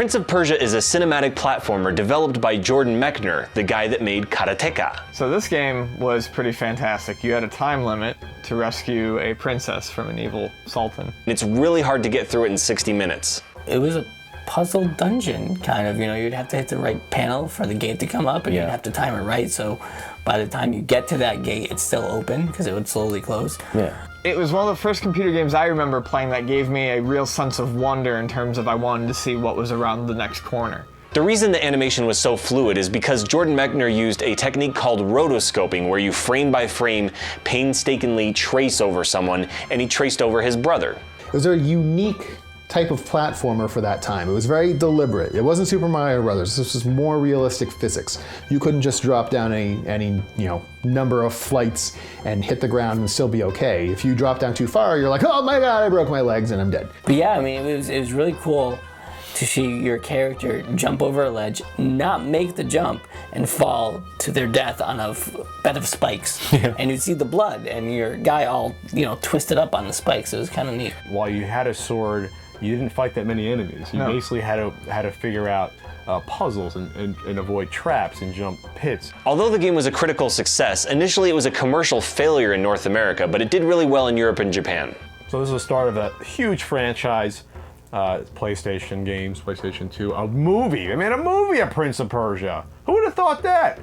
Prince of Persia is a cinematic platformer developed by Jordan Mechner, the guy that made Karateka. So this game was pretty fantastic. You had a time limit to rescue a princess from an evil sultan. It's really hard to get through it in 60 minutes. It was a puzzle dungeon, kind of. You know, you'd have to hit the right panel for the gate to come up, and you'd have to time it right, so by the time you get to that gate, it's still open, because it would slowly close. Yeah. It was one of the first computer games I remember playing that gave me a real sense of wonder in terms of I wanted to see what was around the next corner. The reason the animation was so fluid is because Jordan Mechner used a technique called rotoscoping, where you frame by frame painstakingly trace over someone, and he traced over his brother. It was a unique type of platformer for that time. It was very deliberate. It wasn't Super Mario Brothers. This was more realistic physics. You couldn't just drop down any number of flights and hit the ground and still be okay. If you drop down too far, you're like, oh my god, I broke my legs and I'm dead. But yeah, I mean, it was really cool to see your character jump over a ledge, not make the jump, and fall to their death on a bed of spikes. Yeah. And you'd see the blood, and your guy all, twisted up on the spikes. It was kind of neat. While you had a sword, you didn't fight that many enemies. You basically had to figure out puzzles and avoid traps and jump pits. Although the game was a critical success, initially it was a commercial failure in North America, but it did really well in Europe and Japan. So this is the start of a huge franchise. PlayStation games, PlayStation 2, a movie. They made a movie of Prince of Persia. Who would have thought that?